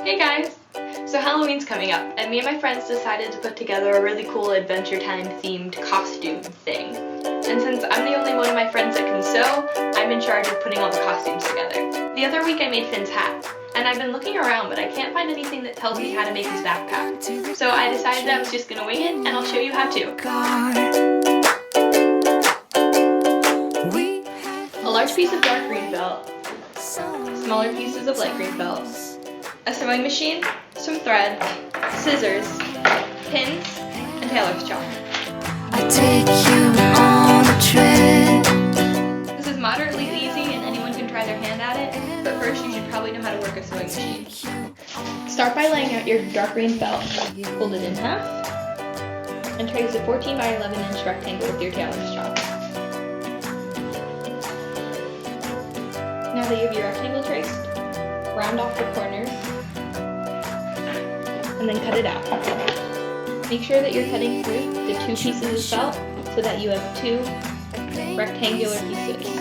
Hey guys! So Halloween's coming up, and me and my friends decided to put together a really cool Adventure Time themed costume thing. And since I'm the only one of my friends that can sew, I'm in charge of putting all the costumes together. The other week I made Finn's hat, and I've been looking around but I can't find anything that tells me how to make his backpack. So I decided I was just gonna wing it, and I'll show you how to. A large piece of dark green felt, smaller pieces of light green felt, a sewing machine, some thread, scissors, pins, and tailor's chalk. I take you on a trip. This is moderately easy and anyone can try their hand at it, but first you should probably know how to work a sewing machine. Start by laying out your dark green felt. Fold it in half and trace a 14 by 11 inch rectangle with your tailor's chalk. Now that you have your rectangle traced, round off the corners and then cut it out. Make sure that you're cutting through the two pieces of felt so that you have two rectangular pieces.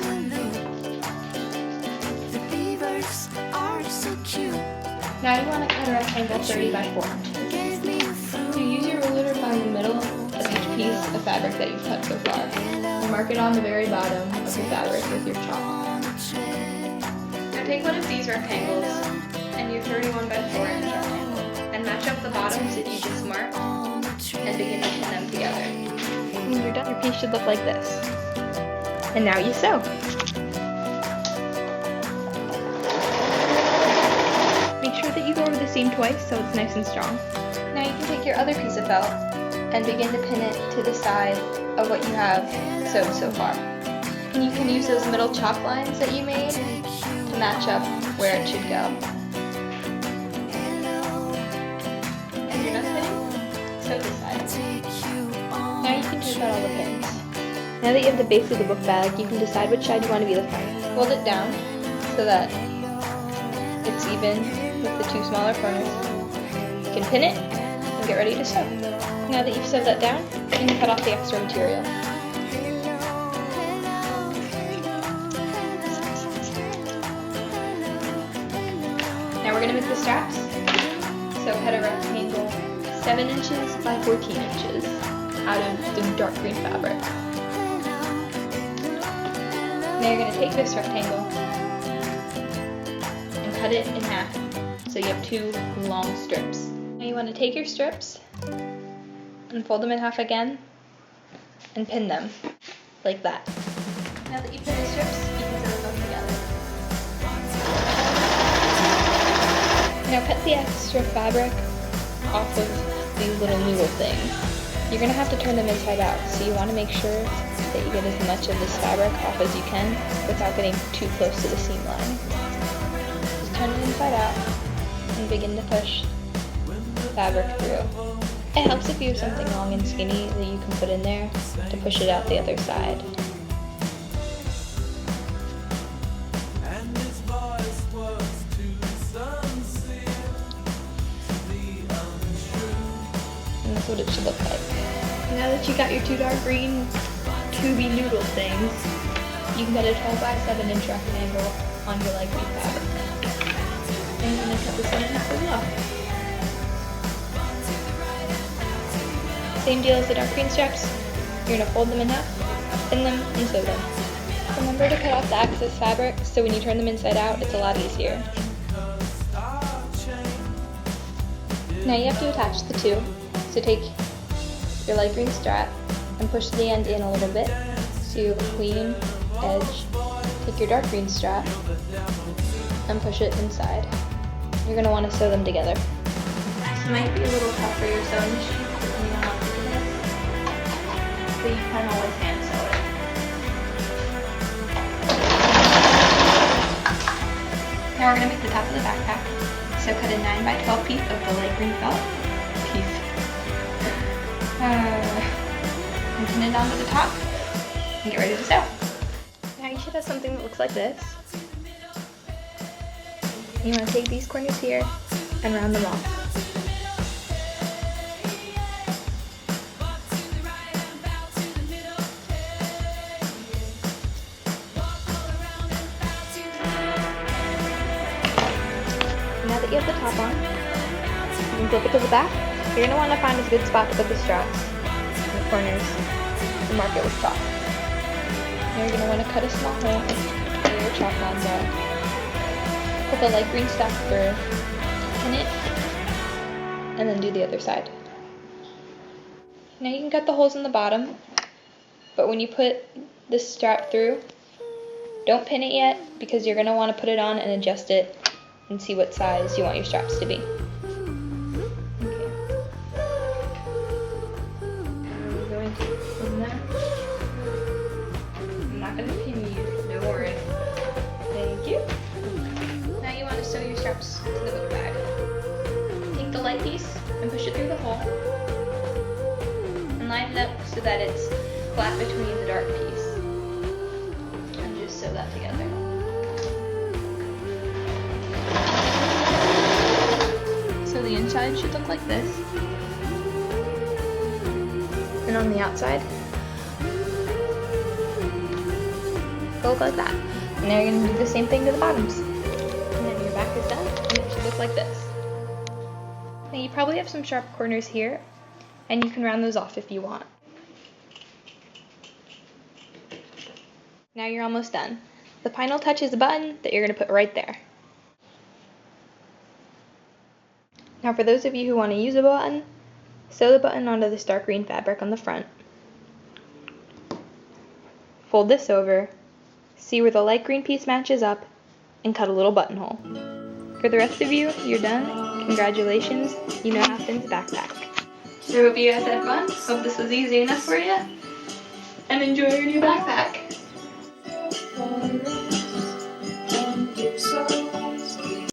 Now you want to cut a rectangle 30 by 4 inches. So use your ruler to find the middle of each piece of fabric that you've cut so far, and mark it on the very bottom of the fabric with your chalk. Now take one of these rectangles and your 31 by 4 inch rectangle, and match up the bottoms that you just marked, and begin to pin them together. When you're done, your piece should look like this. And now you sew. Make sure that you go over the seam twice so it's nice and strong. Now you can take your other piece of felt and begin to pin it to the side of what you have sewed so far. And you can use those middle chalk lines that you made to match up where it should go. And you're done pinning? Sew this side. Now you can take out all the pins. Now that you have the base of the book bag, you can decide which side you want to be the front. Fold it down so that it's even with the two smaller corners. You can pin it and get ready to sew. Now that you've sewed that down, you can cut off the extra material. Now we're going to make the straps. So cut a rectangle 7 inches by 14 inches out of the dark green fabric. Now you're going to take this rectangle and cut it in half so you have two long strips. Now you want to take your strips and fold them in half again and pin them like that. Now that you've pinned the strips, you can sew them both together. Now cut the extra fabric off of these little noodle things. You're going to have to turn them inside out, so you want to make sure that you get as much of this fabric off as you can without getting too close to the seam line. Just turn it inside out and begin to push fabric through. It helps if you have something long and skinny that you can put in there to push it out the other side. And that's what it should look like. Now that you got your two dark green tubey noodle things, you can cut a 12 by 7 inch rectangle on your light green fabric. And you're going to cut this one in half as well. Same deal as the dark green straps. You're going to fold them in half, pin them, and sew them. Remember to cut off the excess fabric so when you turn them inside out, it's a lot easier. Now you have to attach the two. So take your light green strap and push the end in a little bit so you have a clean edge. Take your dark green strap and push it inside. You're going to want to sew them together. This might be a little tough for your sewing machine depending on how thick it is, but you can always hand sew it. Now we're going to make the top of the backpack. So cut a 9 by 12 piece of the light green felt. And pin it onto the top and get ready to sew. Now you should have something that looks like this. You want to take these corners here and round them off. you have the top on. You can flip it to the back. You're going to want to find a good spot to put the straps in the corners and mark it with chalk. Now you're going to want to cut a small hole where your chalk lines are. Put the light green strap through, pin it, and then do the other side. Now you can cut the holes in the bottom, but when you put this strap through, don't pin it yet because you're going to want to put it on and adjust it and see what size you want your straps to be. Okay. I'm going to pin them. I'm not going to pin you, don't worry. Thank you. Now you want to sew your straps to the book bag. Take the light piece and push it through the hole and line it up so that it's flat between the dark piece. And just sew that together. So the inside should look like this. And on the outside, it'll look like that. And now you're going to do the same thing to the bottoms. And then your back is done, and it should look like this. Now you probably have some sharp corners here, and you can round those off if you want. Now you're almost done. The final touch is a button that you're going to put right there. Now for those of you who want to use a button, sew the button onto this dark green fabric on the front. Fold this over, see where the light green piece matches up, and cut a little buttonhole. For the rest of you, you're done. Congratulations, you now have Finn's backpack. I hope you guys had fun. Hope this was easy enough for you. And enjoy your new backpack.